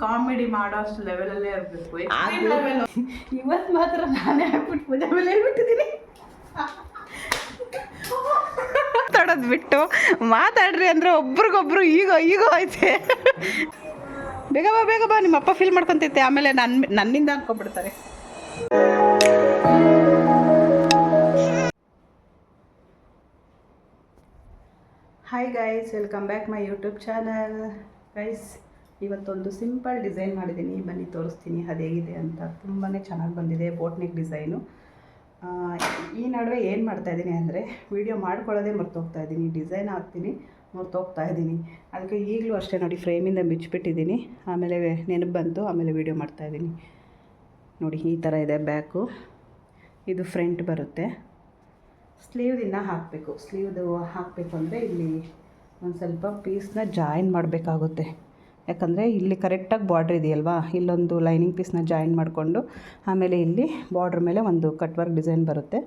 Comedy ಮಾಡೋಷ್ಟು ಲೆವೆಲಲ್ಲೇ ಇರಬೇಕು. ಇವತ್ತು ಮಾತ್ರ ನಾನೇ ಹಾಕ್ಬಿಟ್ಟು ಪೂಜೆ ಮೇಲೆ ಹೇಳ್ಬಿಟ್ಟಿದ್ದೀನಿ. ಮಾತಾಡೋದು ಬಿಟ್ಟು ಮಾತಾಡ್ರಿ ಅಂದರೆ ಒಬ್ರಿಗೊಬ್ರು ಈಗ ಐತೆ. ಬೇಗ ಬಾ, ನಿಮ್ಮ ಅಪ್ಪ ಫೀಲ್ ಮಾಡ್ಕೊತೈತೆ, ಆಮೇಲೆ ನನ್ನಿಂದ ಅನ್ಕೊಂಡ್ಬಿಡ್ತಾರೆ. Hi guys, welcome back my YouTube channel. Guys, ಇವತ್ತೊಂದು ಸಿಂಪಲ್ ಡಿಸೈನ್ ಮಾಡಿದ್ದೀನಿ, ಬನ್ನಿ ತೋರಿಸ್ತೀನಿ ಅದು ಹೇಗಿದೆ ಅಂತ. ತುಂಬಾ ಚೆನ್ನಾಗಿ ಬಂದಿದೆ ಬೋಟ್ ನೆಕ್ ಡಿಸೈನು. ಈ ನಡುವೆ ಏನು ಮಾಡ್ತಾಯಿದ್ದೀನಿ ಅಂದರೆ ವೀಡಿಯೋ ಮಾಡ್ಕೊಳ್ಳೋದೇ ಮರ್ತೋಗ್ತಾ ಇದ್ದೀನಿ, ಡಿಸೈನ್ ಹಾಕ್ತೀನಿ ಮರ್ತೋಗ್ತಾ ಇದ್ದೀನಿ. ಅದಕ್ಕೆ ಈಗಲೂ ಅಷ್ಟೇ ನೋಡಿ, ಫ್ರೇಮಿಂದ ಬಿಚ್ಚಿಬಿಟ್ಟಿದ್ದೀನಿ, ಆಮೇಲೆ ನೆನಪು ಬಂತು, ಆಮೇಲೆ ವೀಡಿಯೋ ಮಾಡ್ತಾಯಿದ್ದೀನಿ. ನೋಡಿ ಈ ಥರ ಇದೆ ಬ್ಯಾಕು, ಇದು ಫ್ರಂಟ್ ಬರುತ್ತೆ. ಸ್ಲೀವ್ದಿನ್ನ ಹಾಕಬೇಕು. ಸ್ಲೀವ್ದು ಹಾಕಬೇಕು ಅಂದರೆ ಇಲ್ಲಿ ಒಂದು ಸ್ವಲ್ಪ ಪೀಸ್ನ ಜಾಯಿನ್ ಮಾಡಬೇಕಾಗುತ್ತೆ, ಯಾಕಂದರೆ ಇಲ್ಲಿ ಕರೆಕ್ಟಾಗಿ ಬಾರ್ಡ್ರ್ ಇದೆಯಲ್ವಾ, ಇಲ್ಲೊಂದು ಲೈನಿಂಗ್ ಪೀಸ್ನ ಜಾಯಿನ್ ಮಾಡಿಕೊಂಡು ಆಮೇಲೆ ಇಲ್ಲಿ ಬಾರ್ಡ್ರ್ ಮೇಲೆ ಒಂದು ಕಟ್ ವರ್ಕ್ ಡಿಸೈನ್ ಬರುತ್ತೆ,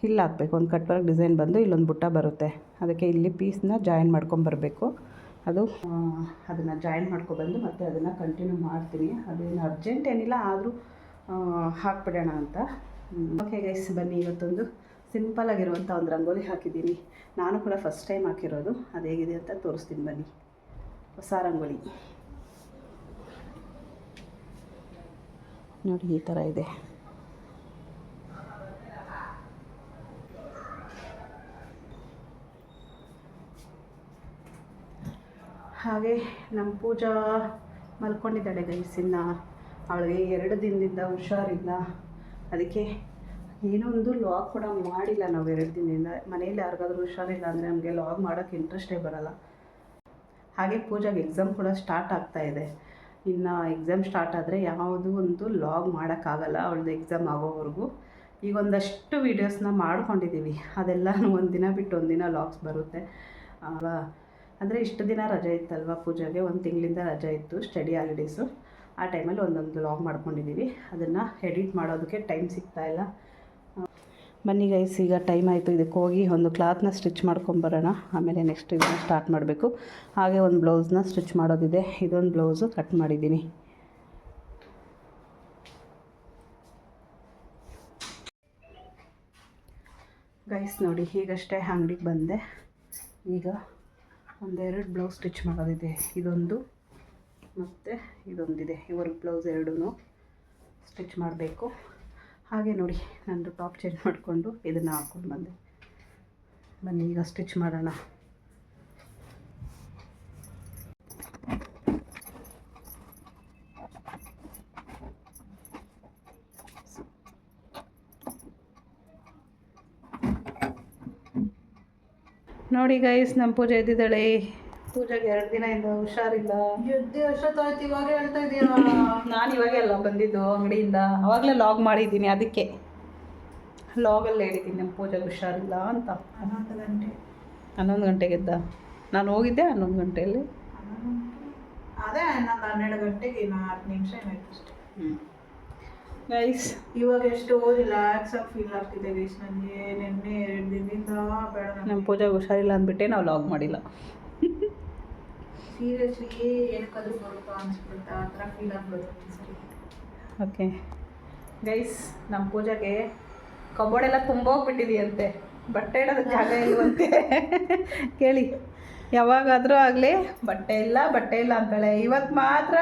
ಇಲ್ಲಿ ಹಾಕಬೇಕು. ಒಂದು ಕಟ್ ವರ್ಕ್ ಡಿಸೈನ್ ಬಂದು ಇಲ್ಲೊಂದು ಬುಟ್ಟ ಬರುತ್ತೆ, ಅದಕ್ಕೆ ಇಲ್ಲಿ ಪೀಸ್ನ ಜಾಯಿನ್ ಮಾಡ್ಕೊಂಬರಬೇಕು. ಅದನ್ನು ಜಾಯಿನ್ ಮಾಡ್ಕೊಬಂದು ಮತ್ತು ಅದನ್ನು ಕಂಟಿನ್ಯೂ ಮಾಡ್ತೀನಿ. ಅದೇನು ಅರ್ಜೆಂಟ್ ಏನಿಲ್ಲ, ಆದರೂ ಹಾಕ್ಬಿಡೋಣ ಅಂತ. ಓಕೆ ಗೈಸ್, ಬನ್ನಿ ಇವತ್ತೊಂದು ಸಿಂಪಲ್ಲಾಗಿರುವಂಥ ಒಂದು ರಂಗೋಲಿ ಹಾಕಿದ್ದೀನಿ. ನಾನು ಕೂಡ ಫಸ್ಟ್ ಟೈಮ್ ಹಾಕಿರೋದು, ಅದು ಹೇಗಿದೆ ಅಂತ ತೋರಿಸ್ತೀನಿ ಬನ್ನಿ. ಹೊಸ ರಂಗೋಲಿ ನೋಡಿ, ಈ ಥರ ಇದೆ. ಹಾಗೆ ನಮ್ಮ ಪೂಜಾ ಮಲ್ಕೊಂಡಿದ್ದಾಳೆ ಗೈಸ್. ಇನ್ನು ಅವಳಿಗೆ 2 ದಿನದಿಂದ ಹುಷಾರಿಲ್ಲ, ಅದಕ್ಕೆ ಏನೋ ಒಂದು ಲಾಗ್ ಕೂಡ ಮಾಡಿಲ್ಲ ನಾವು 2 ದಿನದಿಂದ. ಮನೇಲಿ ಯಾರಿಗಾದ್ರೂ ಹುಷಾರಿಲ್ಲ ಅಂದರೆ ನಮಗೆ ಲಾಗ್ ಮಾಡೋಕ್ಕೆ ಇಂಟ್ರೆಸ್ಟೇ ಬರೋಲ್ಲ. ಹಾಗೆ ಪೂಜಾಗೆ ಎಕ್ಸಾಮ್ ಕೂಡ ಸ್ಟಾರ್ಟ್ ಆಗ್ತಾಯಿದೆ. ಇನ್ನು ಎಕ್ಸಾಮ್ ಸ್ಟಾರ್ಟ್ ಆದರೆ ಯಾವುದೂ ಒಂದು ಲಾಗ್ ಮಾಡೋಕ್ಕಾಗಲ್ಲ, ಅವಳದು ಎಕ್ಸಾಮ್ ಆಗೋವರೆಗೂ. ಈಗ ಒಂದಷ್ಟು ವೀಡಿಯೋಸ್ನ ಮಾಡ್ಕೊಂಡಿದ್ದೀವಿ, ಅದೆಲ್ಲನೂ ಒಂದು ದಿನ ಬಿಟ್ಟು ಒಂದು ದಿನ ಲಾಗ್ಸ್ ಬರುತ್ತೆ ಅಲ್ವಾ. ಅಂದರೆ ಇಷ್ಟು ದಿನ ರಜೆ ಇತ್ತಲ್ವ ಪೂಜಾಗೆ, 1 ತಿಂಗಳಿಂದ ರಜೆ ಇತ್ತು, ಸ್ಟಡಿ ಹಾಲಿಡೇಸು. ಆ ಟೈಮಲ್ಲಿ ಒಂದೊಂದು ಲಾಗ್ ಮಾಡ್ಕೊಂಡಿದ್ದೀವಿ, ಅದನ್ನು ಎಡಿಟ್ ಮಾಡೋದಕ್ಕೆ ಟೈಮ್ ಸಿಗ್ತಾಯಿಲ್ಲ. ಬನ್ನಿ ಗೈಸ್, ಈಗ ಟೈಮ್ ಆಯಿತು, ಇದಕ್ಕೆ ಹೋಗಿ ಒಂದು ಕ್ಲಾತ್ನ ಸ್ಟಿಚ್ ಮಾಡ್ಕೊಂಬರೋಣ, ಆಮೇಲೆ ನೆಕ್ಸ್ಟ್ ಇದನ್ನು ಸ್ಟಾರ್ಟ್ ಮಾಡಬೇಕು. ಹಾಗೆ ಒಂದು ಬ್ಲೌಸ್ನ ಸ್ಟಿಚ್ ಮಾಡೋದಿದೆ, ಇದೊಂದು ಬ್ಲೌಸು ಕಟ್ ಮಾಡಿದ್ದೀನಿ. ಗೈಸ್ ನೋಡಿ, ಈಗಷ್ಟೇ ಅಂಗಡಿಗೆ ಬಂದೆ. ಈಗ 1-2 ಬ್ಲೌಸ್ ಸ್ಟಿಚ್ ಮಾಡೋದಿದೆ, ಇದೊಂದು ಮತ್ತು ಇದೊಂದಿದೆ. ಈ ವರ್ಕ್ ಬ್ಲೌಸ್ 2 ಸ್ಟಿಚ್ ಮಾಡಬೇಕು. ಹಾಗೆ ನೋಡಿ, ನಂದು ಟಾಪ್ ಚೇಂಜ್ ಮಾಡಿಕೊಂಡು ಇದನ್ನು ಹಾಕ್ಕೊಂಡು ಬಂದೆ. ಬನ್ನಿ ಈಗ ಸ್ಟಿಚ್ ಮಾಡೋಣ. ನೋಡಿ ಗೈಸ್, ನಮ್ಮ ಪೂಜೆ ಎದ್ದಿದ್ದಾಳೆ. ಪೂಜೆಗೆ 2 ದಿನದಿಂದ ಹುಷಾರಿಲ್ಲ. ಎಷ್ಟೊತ್ತಾಯ್ತು ಇವಾಗ ಹೇಳ್ತಾ ಇದೀಯ? ನಾನು ಇವಾಗೆಲ್ಲ ಬಂದಿದ್ದು ಅಂಗಡಿಯಿಂದ, ಆವಾಗಲೇ ಲಾಗ್ ಮಾಡಿದ್ದೀನಿ, ಅದಕ್ಕೆ ಲಾಗಲ್ಲಿ ಹೇಳಿದ್ದೀನಿ ನಮ್ಮ ಪೂಜೆಗೆ ಹುಷಾರಿಲ್ಲ ಅಂತ. 11 ಗಂಟೆಗೆ ಎದ್ದ. ನಾನು ಹೋಗಿದ್ದೆ 11 ಗಂಟೆಯಲ್ಲಿ. ಅದೇ ನಾನು 12 ಗಂಟೆಗೆ 4 ನಿಮಿಷ ಏನಾಯ್ತು ಅಷ್ಟೇ. ಗೈಸ್, ಇವಾಗ ಎಷ್ಟು ರಿಲ್ಯಾಕ್ಸ್ ಆಗಿ ಫೀಲ್ ಆಗ್ತಿದೆ ಗೈಸ್ ನನಗೆ. ನಿನ್ನೆ 2 ದಿನದಿಂದ ಬೇಡ, ನಮ್ಮ ಪೂಜೆಗೆ ಹುಷಾರಿಲ್ಲ ಅಂದ್ಬಿಟ್ಟೆ ನಾವು ಲಾಗ್ ಮಾಡಿಲ್ಲ. ಸೀರಿಯಸ್ಲಿ ಏನಕ್ಕಾದ್ರೂ ಬರುತ್ತಾ ಅನ್ಸ್ಬಿಡುತ್ತೆ, ಆ ಥರ ಫೀಲ್ ಆಗ್ಬೋದು ಸರಿ. ಓಕೆ ಗೈಸ್, ನಮ್ಮ ಪೂಜೆಗೆ ಕಬೋರ್ಡೆಲ್ಲ ತುಂಬೋಗ್ಬಿಟ್ಟಿದೆಯಂತೆ, ಬಟ್ಟೆ ಇಡೋದಕ್ಕೆ ಜಾಗ ಇಲ್ವಂತೆ. ಕೇಳಿ, ಯಾವಾಗಾದರೂ ಆಗಲಿ ಬಟ್ಟೆ ಇಲ್ಲ ಅಂತಾಳೆ. ಇವತ್ತು ಮಾತ್ರ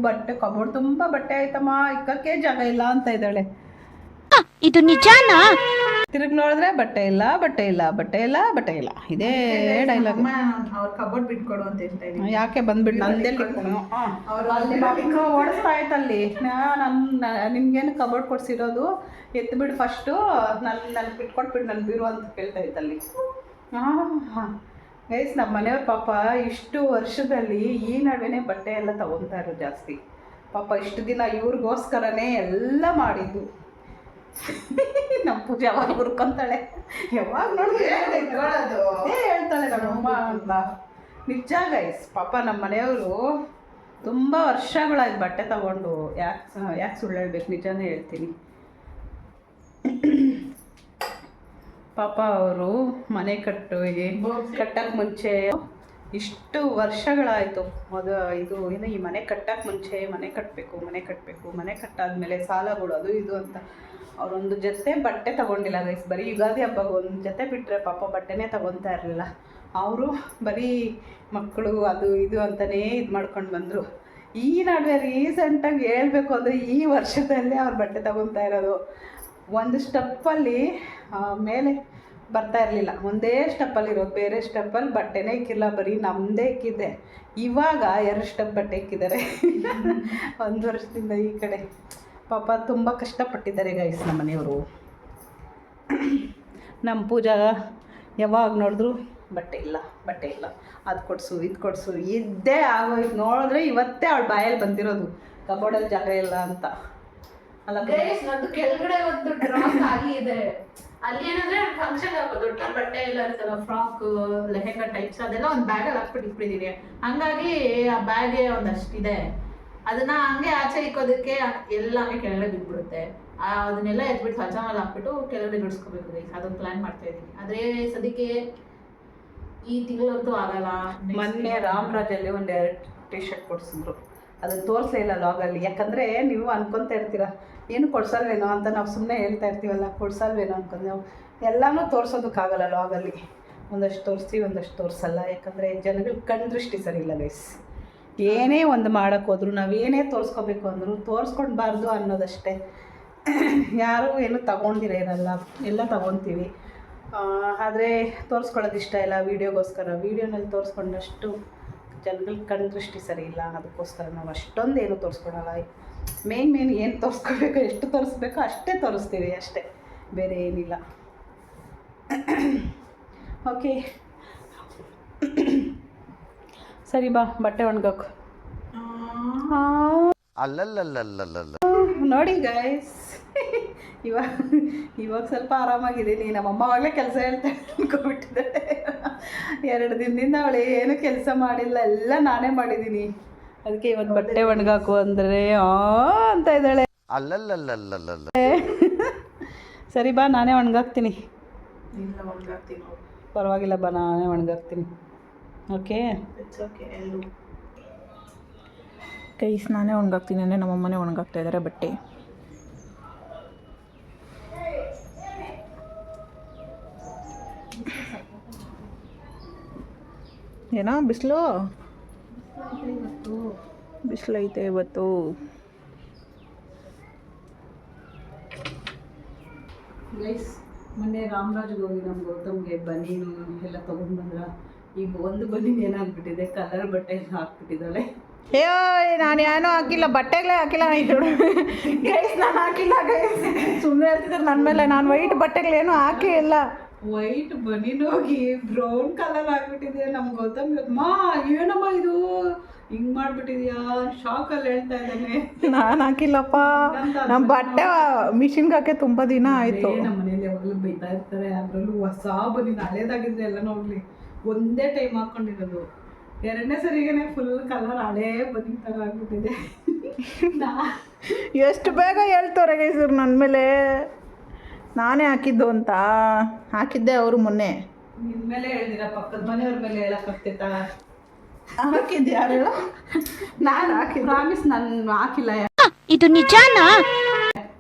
ಬಟ್ಟೆ ಕಬೋರ್ಡ್ ತುಂಬ ಬಟ್ಟೆ ಆಯ್ತಮ್ಮ, ಇಕ್ಕಕ್ಕೆ ಜಾಗ ಇಲ್ಲ ಅಂತ ಇದ್ದಾಳೆ. ಇದು ನಿಜಾನಾ? ತಿರುಗಿ ನೋಡಿದ್ರೆ ಬಟ್ಟೆ ಇಲ್ಲ, ಇದೇ ಡೈಲಾಗ್. ಅವ್ರ ಕಬೋರ್ಡ್ ಬಿಟ್ಕೊಡು ಅಂತ ಹೇಳ್ತಾ ಇದ್ದೀನಿ. ಯಾಕೆ ಬಂದ್ಬಿಟ್ಟು ನಂದೆಲ್ಲಿ ಓಡಿಸ್ತಾ ಆಯ್ತಲ್ಲಿ. ನಿಮ್ಗೇನು ಕಬೋರ್ಡ್ ಕೊಡ್ಸಿರೋದು, ಎತ್ಬಿಡು ಫಸ್ಟು, ನನಗೆ ಬಿಟ್ಕೊಟ್ಬಿಟ್ಟು ನನ್ನ ಬೀರು ಅಂತ ಕೇಳ್ತಾ ಇತ್ತಲ್ಲಿ. ಹಾಂ ಗೈಸ್, ನಮ್ಮ ಮನೆಯವ್ರ ಪಾಪ ಇಷ್ಟು ವರ್ಷದಲ್ಲಿ ಈ ನಡುವೆ ಬಟ್ಟೆ ಎಲ್ಲ ತೊಗೊತಾ ಇರೋದು ಜಾಸ್ತಿ. ಪಾಪ ಇಷ್ಟು ದಿನ ಇವ್ರಿಗೋಸ್ಕರನೇ ಎಲ್ಲ ಮಾಡಿದ್ದು. ನಮ್ಮ ಪೂಜೆ ಯಾವಾಗ ಹುರ್ಕೊಂತಾಳೆ, ಯಾವಾಗ ನೋಡಿದ್ರೆ ಹೇಳ್ತಾಳೆ ನಮ್ಮಮ್ಮ ಅಂತ. ನಿಜ ಗೈಸ್, ಪಾಪ ನಮ್ಮ ಮನೆಯವರು ತುಂಬ ವರ್ಷಗಳಾಯ್ತು ಬಟ್ಟೆ ತಗೊಂಡು. ಯಾಕೆ ಸುಳ್ಳು ಹೇಳ್ಬೇಕು, ನಿಜಾನೇ ಹೇಳ್ತೀನಿ. ಪಾಪ ಅವರು ಮನೆ ಕಟ್ಟೋಗಿ ಕಟ್ಟಕ್ಕೆ ಮುಂಚೆ ಇಷ್ಟು ವರ್ಷಗಳಾಯಿತು. ಇದು ಏನು ಈ ಮನೆ ಕಟ್ಟಕ್ಕೆ ಮುಂಚೆ ಮನೆ ಕಟ್ಟಾದ್ಮೇಲೆ ಸಾಲಗಳು ಅದು ಇದು ಅಂತ ಅವರೊಂದು ಜೊತೆ ಬಟ್ಟೆ ತೊಗೊಂಡಿಲ್ಲ ಗೈಸ್. ಬರೀ ಯುಗಾದಿ ಹಬ್ಬಗೆ ಒಂದು ಜೊತೆ ಬಿಟ್ಟರೆ ಪಾಪ ಬಟ್ಟೆನೇ ತೊಗೊತಾ ಇರಲಿಲ್ಲ. ಅವರು ಬರೀ ಮಕ್ಕಳು ಅದು ಇದು ಅಂತಲೇ ಇದು ಮಾಡ್ಕೊಂಡು ಬಂದರು. ಈ ನಡುವೆ ರೀಸೆಂಟಾಗಿ ಹೇಳ್ಬೇಕು ಅಂದರೆ ಈ ವರ್ಷದಲ್ಲೇ ಅವ್ರು ಬಟ್ಟೆ ತೊಗೊತಾ ಇರೋದು. ಒಂದು ಸ್ಟೆಪ್ಪಲ್ಲಿ ಮೇಲೆ ಬರ್ತಾ ಇರಲಿಲ್ಲ, ಒಂದೇ ಸ್ಟೆಪ್ಪಲ್ಲಿರೋದು, ಬೇರೆ ಸ್ಟೆಪ್ಪಲ್ಲಿ ಬಟ್ಟೆನೇ ಇಕ್ಕಿಲ್ಲ, ಬರೀ ನಮ್ಮದೇ ಇಕ್ಕಿದ್ದೆ. ಇವಾಗ 2 ಸ್ಟೆಪ್ ಬಟ್ಟೆ ಇಕ್ಕಿದ್ದಾರೆ 1 ವರ್ಷದಿಂದ ಈ ಕಡೆ. ಪಾಪ ತುಂಬ ಕಷ್ಟಪಟ್ಟಿದ್ದಾರೆ ಗೈಸ್ ನಮ್ಮ ಮನೆಯವರು. ನಮ್ಮ ಪೂಜಾ ಯಾವಾಗ ನೋಡಿದ್ರು ಬಟ್ಟೆ ಇಲ್ಲ, ಅದು ಕೊಡಿಸು ಇದು ಕೊಡಿಸು ಇದ್ದೇ ಆಗೋಯ್ತು. ನೋಡಿದ್ರೆ ಇವತ್ತೇ ಅವಳ ಬಾಯಲ್ಲಿ ಬಂದಿರೋದು ಕಬೋರ್ಡಲ್ಲಿ ಜಾಗ ಇಲ್ಲ ಅಂತ. ಅಲ್ಲ ಗೈಸ್, ನಂದು ಕೆಳಗಡೆ ಒಂದು ಡ್ರಾ ಖಾಲಿ ಇದೆ. ಅಲ್ಲಿ ಏನಂದ್ರೆ ಫಂಕ್ಷನ್ ದೊಡ್ಡ ಬಟ್ಟೆ ಎಲ್ಲ ಇರ್ತಲ್ಲ, ಫ್ರಾಕ್ ಲೆಹೆಂಗಾ ಟೈಪ್ಸ್, ಅದೆಲ್ಲ ಒಂದು ಬ್ಯಾಗಲ್ಲಿ ಹಾಕ್ಬಿಟ್ಟು ಇಟ್ಬಿಟ್ಟಿದ್ದೀನಿ. ಹಂಗಾಗಿ ಆ ಬ್ಯಾಗೆ ಒಂದಷ್ಟಿದೆ. ಅದನ್ನ ಹಂಗೆ ಆಚೆ ಇಕ್ಕೋದಕ್ಕೆ ಎಲ್ಲ ಹಂಗೆ ಕೆಳಗಡೆ ಬಿದ್ಬಿಡುತ್ತೆ. ಅದನ್ನೆಲ್ಲ ಎತ್ಬಿಟ್ಟು ಹಜಾಮಲ್ಲಿ ಹಾಕ್ಬಿಟ್ಟು ಕೆಳಗಡೆ ಬಿಡಿಸ್ಕೋಬೇಕು ಗೈಸ್. ಅದೊಂದು ಪ್ಲಾನ್ ಮಾಡ್ತಾ ಇದ್ದೀನಿ. ಆದರೆ ಸದ್ಯಕ್ಕೆ ಈ ತಿಂಗಳಂತೂ ಆಗಲ್ಲ. ಮೊನ್ನೆ ರಾಮರಾಜಲ್ಲಿ ಒಂದು 2 ಟಿ ಶರ್ಟ್ ಕೊಡಿಸಿದ್ರು. ಅದನ್ನು ತೋರಿಸಲೇ ಇಲ್ಲ ಲಾಗಲ್ಲಿ. ಯಾಕಂದರೆ ನೀವು ಅನ್ಕೊತಾ ಇರ್ತೀರ ಏನು ಕೊಡ್ಸಲ್ವೇನೋ ಅಂತ. ನಾವು ಸುಮ್ಮನೆ ಹೇಳ್ತಾ ಇರ್ತೀವಲ್ಲ, ಕೊಡ್ಸಲ್ವೇನೋ ಅನ್ಕೊಂಡು ನಾವು ಎಲ್ಲನೂ ತೋರಿಸೋದಕ್ಕಾಗಲ್ಲ ಲಾಗಲ್ಲಿ. ಒಂದಷ್ಟು ತೋರಿಸ್ತೀವಿ, ಒಂದಷ್ಟು ತೋರಿಸಲ್ಲ. ಯಾಕಂದರೆ ಜನಗಳ ಕಣ್ಣು ದೃಷ್ಟಿ ಸರಿ ಇಲ್ಲ ಗೈಸ್. ಏನೇ ಒಂದು ಮಾಡೋಕ್ಕೆ ಹೋದ್ರು, ನಾವೇನೇ ತೋರಿಸ್ಕೋಬೇಕು ಅಂದರೂ ತೋರಿಸ್ಕೊಳ್ಬಾರ್ದು ಅನ್ನೋದಷ್ಟೇ. ಯಾರೂ ಏನು ತಗೊಂಡಿರ ಇರಲ್ಲ, ಎಲ್ಲ ತಗೊತೀವಿ. ಆದರೆ ತೋರಿಸ್ಕೊಳ್ಳೋದು ಇಷ್ಟ ಇಲ್ಲ ವೀಡಿಯೋಗೋಸ್ಕರ. ವೀಡಿಯೋನಲ್ಲಿ ತೋರಿಸ್ಕೊಂಡಷ್ಟು ಜನಗಳ ಕಣ್ಣು ದೃಷ್ಟಿ ಸರಿ ಇಲ್ಲ, ಅದಕ್ಕೋಸ್ಕರ ನಾವು ಅಷ್ಟೊಂದು ಏನು ತೋರಿಸ್ಕೊಳಲ್ಲ. ಮೇನ್ ಏನು ತೋರಿಸ್ಕೋಬೇಕು, ಎಷ್ಟು ತೋರಿಸ್ಬೇಕೋ ಅಷ್ಟೇ ತೋರಿಸ್ತೀವಿ ಅಷ್ಟೇ, ಬೇರೆ ಏನಿಲ್ಲ. ಓಕೆ ಸರಿ ಬಾ ಬಟ್ಟೆ ಒಣಗಕ್ಕೆ. ನೋಡಿ ಗೈಸ್, ಇವಾಗ ಸ್ವಲ್ಪ ಆರಾಮಾಗಿದ್ದೀನಿ. ನಮ್ಮಮ್ಮ ಆವಾಗಲೇ ಕೆಲಸ ಹೇಳ್ತಾ ಅನ್ಕೊಬಿಟ್ಟಿದ್ದಾಳೆ. 2 ದಿನದಿಂದ ಅವಳು ಏನು ಕೆಲಸ ಮಾಡಿಲ್ಲ, ಎಲ್ಲ ನಾನೇ ಮಾಡಿದ್ದೀನಿ. ಅದಕ್ಕೆ ಇವತ್ತು ಬಟ್ಟೆ ಒಣಗಾಕು ಅಂದರೆ ಅಂತ ಇದ್ದಾಳೆ. ಸರಿ ಬಾ ನಾನೇ ಒಣಗಾಕ್ತೀನಿ. ಪರವಾಗಿಲ್ಲ ಬಾ ನಾನೇ ಒಣಗಾಕ್ತೀನಿ. ಓಕೆ ಗೈಸ್, ನಾನೇ ಒಣಗಾಕ್ತೀನಿ ಅಂದರೆ ನಮ್ಮಮ್ಮನೇ ಒಣಗಾಕ್ತಾ ಇದ್ದಾರೆ ಬಟ್ಟೆ. ಏನೋ ಬಿಸಿಲೈತೆ ಇವತ್ತು. ಗೈಸ್, ಮೊನ್ನೆ ರಾಮರಾಜ್ಗೆ ಹೋಗಿ ನಮ್ಮ ಗೌತಮ್ಗೆ ಬನೀನು ಎಲ್ಲ ತೊಗೊಂಡು ಬಂದ್ರ. ಈಗ ಒಂದು ಬನೀನು ಏನಾಗ್ಬಿಟ್ಟಿದೆ, ಕಲರ್ ಬಟ್ಟೆ ಎಲ್ಲ ಹಾಕ್ಬಿಟ್ಟಿದ್ದಾಳೆ. ನಾನು ಏನೂ ಹಾಕಿಲ್ಲ, ಬಟ್ಟೆಗಳೇ ಹಾಕಿಲ್ಲ. ಗೈಸ್ ನಾನು ಹಾಕಿಲ್ಲ ಗೈಸ್, ಸುಮ್ಮನೆ ಹೇಳ್ತಿದ್ದಾರೆ ನನ್ನ ಮೇಲೆ. ನಾನು ವೈಟ್ ಬಟ್ಟೆಗಳೇನು ಹಾಕೇ ಇಲ್ಲ. ವೈಟ್ ಬನೀನ್ ಹೋಗಿ ಬ್ರೌನ್ ಕಲರ್ ಆಗ್ಬಿಟ್ಟಿದೆ. ನಮ್ಮ ಗೌತಮ್ ಮಾ ಏನಮ್ಮ ಇದು ಹಿಂಗೆ ಮಾಡಿಬಿಟ್ಟಿದ್ಯಾ, ಶಾಕಲ್ಲಿ ಹೇಳ್ತಾ ಇದ್ದಾನೆ. ನಾನು ಹಾಕಿಲ್ಲಪ್ಪ, ನಮ್ಮ ಬಟ್ಟೆ ಮಿಷಿನ್ಗೆ ಹಾಕಿ ತುಂಬ ದಿನ ಆಯಿತು. ನಮ್ಮ ಮನೇಲಿ ಯಾವಾಗಲೂ ಬೈತಾ ಇರ್ತಾರೆ. ಅದರಲ್ಲೂ ಹೊಸ ಬನೀನು ಹಳೇದಾಗಿದ್ರೆ ಎಲ್ಲ ನೋಡಲಿ ಒಂದೇ ಟೈಮ್ ಹಾಕ್ಕೊಂಡಿರೋದು. 2ನೇ ಸರಿಗೇನೆ ಫುಲ್ ಕಲರ್ ಹಳೇ ಬನೀನ್ ಥರ ಆಗ್ಬಿಟ್ಟಿದೆ. ಎಷ್ಟು ಬೇಗ ಹೇಳ್ತವ್ರೆ ಗೈಸರು ನನ್ನ ಮೇಲೆ. ನಾನೇ ಹಾಕಿದ್ದು ಅಂತ ಹಾಕಿದ್ದೆ ಅವರು ಮೊನ್ನೆ. ನಿನ್ನ ಮೇಲೆ ಹೇಳಿದಿರ, ಪಕ್ಕದ ಮನೆಯವ್ರ ಮೇಲೆ ಹೇಳಕ್ಕಾಗ್ತೈತಾ? ಹಾಕಿದ್ದು ಯಾರು ಹೇಳು? ನಾನು ಹಾಕಿ ಪ್ರಾಮಿಸ್ ನಾನು ಹಾಕಿಲ್ಲ. ಇದು ನಿಜಾನಾ?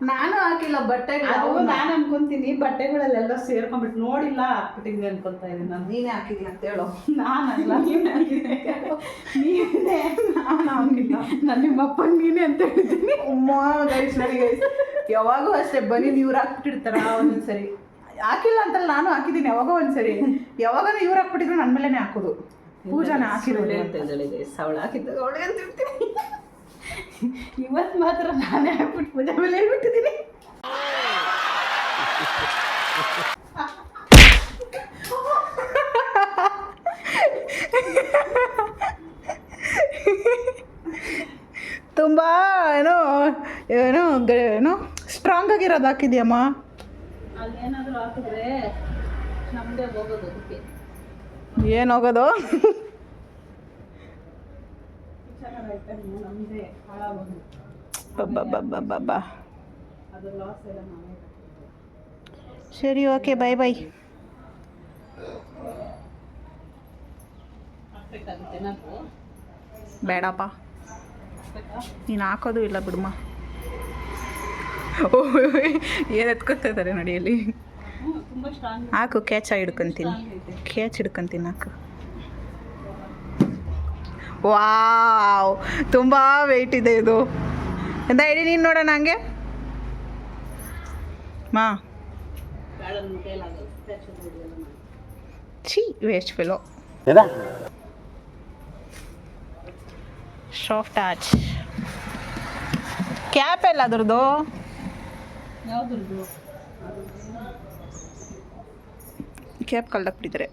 ನಾನು ಹಾಕಿಲ್ಲ ಬಟ್ಟೆಗಳು. ನಾನು ಅನ್ಕೊಂತೀನಿ ಬಟ್ಟೆಗಳಲ್ಲೆಲ್ಲ ಸೇರ್ಕೊಂಡ್ಬಿಟ್ಟು ನೋಡಿಲ್ಲ ಹಾಕ್ಬಿಟ್ಟಿದ್ವಿ ಅನ್ಕೊತಾ ಇದ್ದೀನಿ ನಾನು. ನೀನೇ ಹಾಕಿದ್ವಿ ಅಂತ ಹೇಳು. ನಾನಲ್ಲ, ನೀನೇ ನಾನು ಹಾಕಿಲ್ಲ. ನಾನು ನಿಮ್ಮ ಅಪ್ಪನ ನೀನೇ ಅಂತ ಹೇಳ್ತೀನಿ. ಗೈಸ್ ಸರಿ ಗೈಸ್, ಯಾವಾಗೂ ಅಷ್ಟೇ ಬನ್ನಿ ಇವ್ರು ಹಾಕ್ಬಿಟ್ಟಿರ್ತಾರ. ಒಂದೊಂದು ಸರಿ ಹಾಕಿಲ್ಲ ಅಂತಲ್ಲ, ನಾನು ಹಾಕಿದ್ದೀನಿ ಯಾವಾಗೋ ಒಂದ್ಸರಿ. ಯಾವಾಗ ಇವ್ರು ಹಾಕ್ಬಿಟ್ಟಿದ್ರು ನನ್ನ ಮೇಲೇ ಹಾಕೋದು. ಪೂಜಾನ ಹಾಕಿರೋದು ಅಂತ ಇದ್ದಾಳೆ ಗೈಸ್. ಅವಳು ಹಾಕಿದ್ದಾಗ ಅವಳೆ ಅಂತ ಇರ್ತೀನಿ. ಇವತ್ತು ಮಾತ್ರ ನಾನೇ ಹಾಕ್ಬಿಟ್ಟು ಪೂಜಾ ಮೇಲೆ ಹೇಳ್ಬಿಟ್ಟಿದ್ದೀನಿ. ತುಂಬ ಏನೋ ಏನೋ ಏನೋ ಸ್ಟ್ರಾಂಗ್ ಆಗಿರೋದು ಹಾಕಿದ್ಯಮ್ಮ. ಅಲ್ಲೇನಾದರೂ ಹಾಕಿದ್ರೆ ನಮ್ಮದೇ ಹೋಗೋದು. ಅದಕ್ಕೆ ಏನು ಹೋಗೋದು? ನಮ್ಮದೇ ಹಾಳಾಗೋದು. ಅದು ಲಾಸ್ ಎಲ್ಲ ನಾವೇ. ಸರಿ ಓಕೆ ಬಾಯ್ ಬಾಯ್. ಹಾಕ್ಬೇಕಾಗುತ್ತೆ ನಾವು. ಬೇಡಪ್ಪ, ನೀನು ಹಾಕೋದು ಇಲ್ಲ ಬಿಡಮ್ಮ. ಏನು ಎತ್ಕೊತಾ ಇದ್ದಾರೆ ನಡಿಯಲ್ಲಿ. ತುಂಬ ಸ್ಟ್ರಾಂಗ್ ಹಾಕು, ಕ್ಯಾಚ್ ಹಿಡ್ಕೊಂತೀನಿ, ಕ್ಯಾಚ್ ಹಿಡ್ಕೊಂತೀನಿ, ಹಾಕು. ವಾವ್, ತುಂಬ ವೆಯ್ಟ್ ಇದೆ ಇದು. ಎಂತ ಹೇಳಿ ನೀನು ನೋಡೋಣ ಹಂಗೆ ಮಾ. ಛೀ, waste fellow. Soft touch. Cap ಎಲ್ಲ ಅದ್ರದ್ದು ಯಾವುದ್ರದ್ದು ಕ್ಯಾಪ್ ಕಳ್ದಾಕ್ಬಿಟ್ಟಿದ್ದಾರೆ.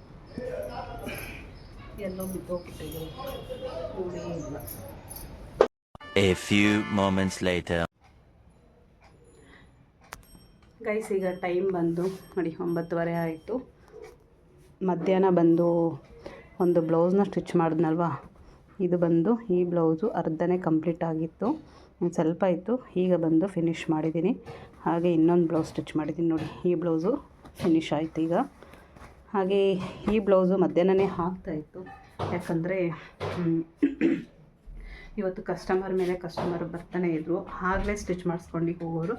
ಎಲ್ಲೋ ಬಿದ್ದೋಗ್ಬಿಟ್ಟಿದೆ ನೋಡಿ ಇಲ್ಲ. A few moments later. Guys ಈಗ ಟೈಮ್ ಬಂದು ನೋಡಿ 9:30 ಆಯಿತು. ಮಧ್ಯಾಹ್ನ ಬಂದು ಒಂದು ಬ್ಲೌಸ್ನ ಸ್ಟಿಚ್ ಮಾಡಿದ್ನಲ್ವ, ಇದು ಬಂದು ಈ ಬ್ಲೌಸು ಅರ್ಧನೇ ಕಂಪ್ಲೀಟ್ ಆಗಿತ್ತು, ಒಂದು ಸ್ವಲ್ಪ ಇತ್ತು. ಈಗ ಬಂದು ಫಿನಿಷ್ ಮಾಡಿದ್ದೀನಿ. ಹಾಗೆ ಇನ್ನೊಂದು ಬ್ಲೌಸ್ ಸ್ಟಿಚ್ ಮಾಡಿದ್ದೀನಿ ನೋಡಿ, ಈ ಬ್ಲೌಸು ಫಿನಿಷ್ ಆಯಿತು ಈಗ. ಹಾಗೆ ಈ ಬ್ಲೌಸು ಮಧ್ಯಾಹ್ನನೇ ಹಾಕ್ತಾಯಿತ್ತು, ಯಾಕಂದರೆ ಇವತ್ತು ಕಸ್ಟಮರ್ ಮೇಲೆ ಕಸ್ಟಮರ್ ಬರ್ತಾನೆ ಇದ್ದರು. ಆಗಲೇ ಸ್ಟಿಚ್ ಮಾಡಿಸ್ಕೊಂಡು ಹೋಗೋರು,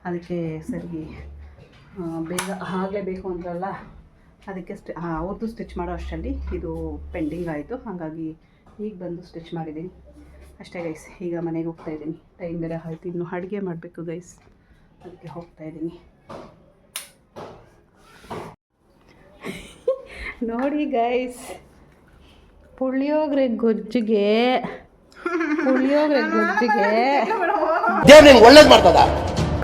ಅದಕ್ಕೆ ಸರಿ ಬೇಗ ಆಗಲೇ ಬೇಕು ಅಂದ್ರಲ್ಲ, ಅದಕ್ಕೆ ಅವ್ರದ್ದು ಸ್ಟಿಚ್ ಮಾಡೋ ಅಷ್ಟರಲ್ಲಿ ಇದು ಪೆಂಡಿಂಗ್ ಆಯಿತು. ಹಾಗಾಗಿ ಈಗ ಬಂದು ಸ್ಟಿಚ್ ಮಾಡಿದ್ದೀನಿ ಅಷ್ಟೇ ಗೈಸ್. ಈಗ ಮನೆಗೆ ಹೋಗ್ತಾಯಿದ್ದೀನಿ, ಟೈಮ್ ಬೇರೆ ಆಯಿತು, ಇನ್ನು ಅಡುಗೆ ಮಾಡಬೇಕು ಗೈಸ್, ಅದಕ್ಕೆ ಹೋಗ್ತಾಯಿದ್ದೀನಿ. ನೋಡಿ ಗೈಸ್, ಪುಳಿಯೋಗರೆ ಗೊಜ್ಜಿಗೆ ಒಳ್ಳೇದು ಮಾಡ್ತದ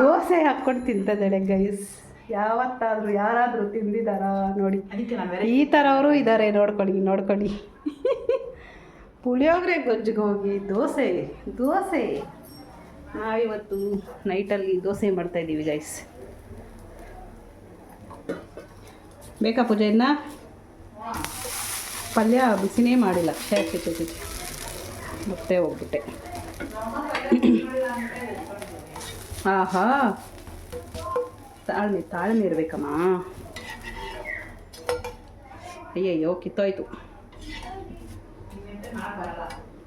ದೋಸೆ ಹಾಕ್ಕೊಂಡು ತಿಂತದಾಳೆ ಗೈಸ್. ಯಾವತ್ತಾದರೂ ಯಾರಾದರೂ ತಿಂದಿದ್ದಾರಾ ನೋಡಿ, ಈ ಥರವರು ಇದ್ದಾರೆ, ನೋಡ್ಕೊಳ್ಳಿ. ಪುಳಿಯೋಗರೆ ಗೊಜ್ಜಿಗೆ ಹೋಗಿ ದೋಸೆ ನಾವಿವತ್ತು ನೈಟಲ್ಲಿ ದೋಸೆ ಮಾಡ್ತಾಯಿದ್ದೀವಿ ಗೈಸ್. ಬೇಕಾ ಪೂಜೆಯನ್ನ? ಪಲ್ಯ ಬಿಸಿನೇ ಮಾಡಿಲ್ಲ, ಮತ್ತೆ ಹೋಗ್ಬಿಟ್ಟೆ. ಆಹಾ, ತಾಳ್ಮೆ ಇರಬೇಕಮ್ಮ. ಅಯ್ಯಯ್ಯೋ, ಕಿತ್ತೋಯ್ತು.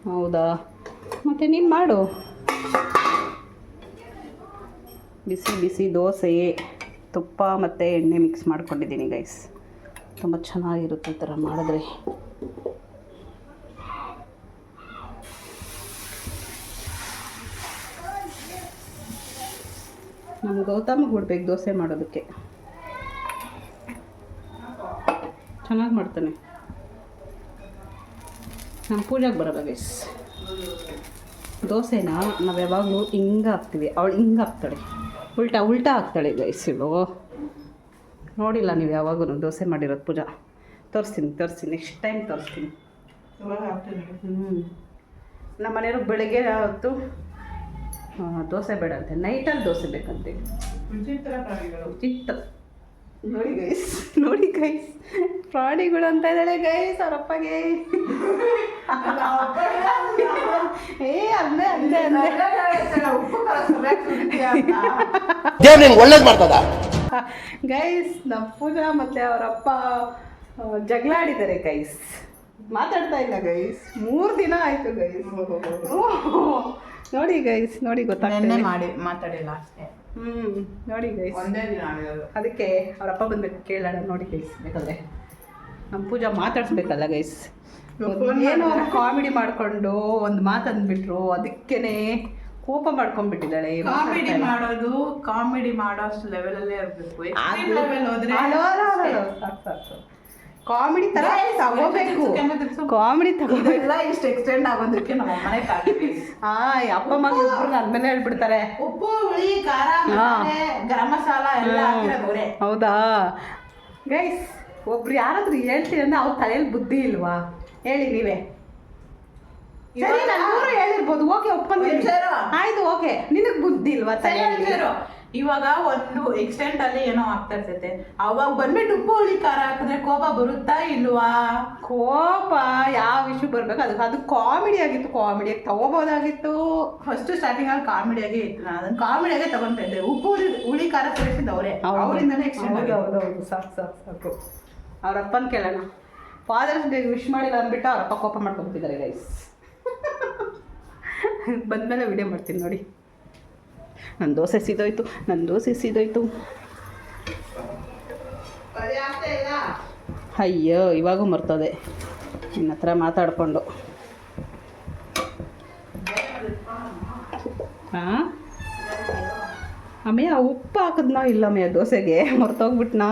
ಹೌದಾ, ಮತ್ತೆ ನೀನು ಮಾಡು. ಬಿಸಿ ದೋಸೆ, ತುಪ್ಪ ಮತ್ತು ಎಣ್ಣೆ ಮಿಕ್ಸ್ ಮಾಡ್ಕೊಂಡಿದ್ದೀನಿ ಗೈಸ್. ತುಂಬ ಚೆನ್ನಾಗಿರುತ್ತೆ ಈ ಥರ ಮಾಡಿದ್ರೆ. ನಮ್ಮ ಗೌತಮ್ಗೆ ಬಿಡ್ಬೇಕು ದೋಸೆ ಮಾಡೋದಕ್ಕೆ, ಚೆನ್ನಾಗಿ ಮಾಡ್ತಾನೆ. ನಮ್ಮ ಪೂಜೆಗೆ ಬರೋಲ್ಲ ಗೈಸ್. ದೋಸೆನ ನಾವು ಯಾವಾಗಲೂ ಹಿಂಗೆ ಹಾಕ್ತೀವಿ, ಅವಳು ಹಿಂಗೆ ಹಾಕ್ತಾಳೆ, ಉಲ್ಟಾ ಹಾಕ್ತಾಳೆ ಗೈಸ್. ಇವಳು ನೋಡಿಲ್ಲ ನೀವು ಯಾವಾಗೂ ದೋಸೆ ಮಾಡಿರೋದು ಪೂಜಾ? ತೋರಿಸ್ತೀನಿ, ನೆಕ್ಸ್ಟ್ ಟೈಮ್ ತೋರಿಸ್ತೀನಿ. ನಮ್ಮ ಮನೆಯವ್ರಿಗೆ ಬೆಳಗ್ಗೆ ಹೊತ್ತು ದೋಸೆ ಬೇಡ ಅಂತೆ, ನೈಟಲ್ಲಿ ದೋಸೆ ಬೇಕಂತೆ. ನೋಡಿ ಗೈಸ್ ಪ್ರಾಣಿಗಳು ಅಂತ ಇದ್ದಾಳೆ ಗೈಸ್ ಅವರಪ್ಪಗೆ. ಒಳ್ಳೇದು ಮಾಡ್ತದ ಗೈಸ್. ನಮ್ಮ ಪೂಜಾ ಮತ್ತೆ ಅವರಪ್ಪ ಜಗಳ ಆಡಿದ್ದಾರೆ ಗೈಸ್, ಮಾತಾಡ್ತಾ ಇಲ್ಲ ಗೈಸ್. 3 ದಿನ ಆಯ್ತು ಗೈಸ್. ನೋಡಿ ಗೈಸ್, ನೋಡಿ ಗೊತ್ತಾಗ್ತದೆ. ಮಾಡಿ ಮಾತಾಡಿಲ್ಲ ಅಷ್ಟೇ. ನೋಡಿ ಗೈಸ್, ಒಂದೇ ದಿನ ಆಗಿರೋದು. ಅದಕ್ಕೆ ಅವರಪ್ಪ ಬಂದ್ಬೇಕು ಕೇಳೋಣ. ನೋಡಿ ಗೈಸ್, ಬೇಕಾದ್ರೆ ನಮ್ಮ ಪೂಜಾ ಮಾತಾಡ್ಸ್ಬೇಕಲ್ಲ ಗೈಸ್. ಏನೋ ಒಂದು ಕಾಮಿಡಿ ಮಾಡಿಕೊಂಡು ಒಂದು ಮಾತು ಅಂದ್ಬಿಟ್ರು, ಅದಕ್ಕೇನೆ ಕೋಪ ಮಾಡ್ಕೊಂಡ್ಬಿಟ್ಟಿದ್ದಾಳೆ. ಕಾಮಿಡಿ ಮಾಡೋಷ್ಟು ಲೆವೆಲಲ್ಲೇ ಇರಬೇಕು. ಸಾಕು ಕಾಮಿಡಿ ಥರ ತಗೋಬೇಕು, ಕಾಮಿಡಿ ತಗೋಲ್ಲ. ಇಷ್ಟು ಎಕ್ಸ್ಟೆಂಡ್ ಆಗೋದಕ್ಕೆ ನಮ್ಮ ಅಮ್ಮನೇ ಅಪ್ಪ ಮಗ ಇಬ್ಬರು ನನ್ನ ಮೇಲೆ ಹೇಳ್ಬಿಡ್ತಾರೆ. ಉಪ್ಪು, ಹುಳಿ, ಖಾರ, ಗರಂ ಮಸಾಲ ಎಲ್ಲ ಹಾಕಿರೋದು. ಹೌದಾ ಗೈಸ್? ಒಬ್ರು ಯಾರಾದ್ರೂ ಹೇಳ್ತೀನಿ ಅಂದ್ರೆ ಅವ್ರ ತಲೆಯಲ್ಲಿ ಬುದ್ಧಿ ಇಲ್ವಾ? ಹೇಳಿ ನೀವೇ. ಸರಿ, ನಾನು ಹೇಳಿರ್ಬೋದು, ಓಕೆ ಒಪ್ಕೊಂತೀನಿ, ಆಯ್ತು ಓಕೆ. ನಿನಗೆ ಬುದ್ಧಿ ಇಲ್ವಾ ತಲೆಯಲ್ಲಿ? ಇವಾಗ ಒಂದು ಎಕ್ಸ್ಟೆಂಟ್ ಅಲ್ಲಿ ಏನೋ ಆಗ್ತಾ ಇರ್ತೈತೆ, ಅವಾಗ ಬಂದ್ಬಿಟ್ಟು ಉಪ್ಪು ಹುಳಿ ಖಾರ ಹಾಕಿದ್ರೆ ಕೋಪ ಬರುತ್ತಾ ಇಲ್ವಾ? ಕೋಪ ಯಾವ ವಿಷಯ ಬರ್ಬೇಕು, ಅದು ಕಾಮಿಡಿ ಆಗಿತ್ತು, ಕಾಮಿಡಿಯಾಗಿ ತಗೋಬೋದಾಗಿತ್ತು. ಫಸ್ಟ್ ಸ್ಟಾರ್ಟಿಂಗ್ ಅಲ್ಲಿ ಕಾಮಿಡಿಯಾಗಿ ಇತ್ತು, ನಾನು ಅದನ್ನ ಕಾಮಿಡಿಯಾಗೆ ತಗೊಂತಾ ಇದ್ದೆ. ಉಪ್ಪು ಹುಳಿ ಖಾರ ಸೇರಿಸಿದ ಅವರೇ, ಅವರಿಂದನೇ ಎಕ್ಸ್ಟೆಂಡ್. ಹೌದೌದು, ಸಾಕು. ಅವ್ರ ಅಪ್ಪನ ಕೇಳೋಣ. ಫಾದರ್ಸ್ ಡೇ ವಿಶ್ ಮಾಡಿಲ್ಲ ಅಂದ್ಬಿಟ್ಟು ಅವರಪ್ಪ ಕೋಪ ಮಾಡ್ಕೊಂಬಿಟ್ಟಿದ್ದಾರೆ ಗೈಸ್. ಬಂದಮೇಲೆ ವಿಡಿಯೋ ಮಾಡ್ತೀನಿ ನೋಡಿ. ನನ್ನ ದೋಸೆ ಸೀದೋಯ್ತು. ಅಯ್ಯೋ ಇವಾಗೂ ಮರ್ತೋದೆ ನಿನ್ನ ಹತ್ರ ಮಾತಾಡಿಕೊಂಡು. ಹಾಂ ಅಮ್ಮಯ್ಯ ಉಪ್ಪು ಹಾಕಿದ್ನೋ ಇಲ್ಲ ಅಮ್ಮಯ್ಯ ದೋಸೆಗೆ ಮರ್ತೋಗ್ಬಿಟ್ನಾ?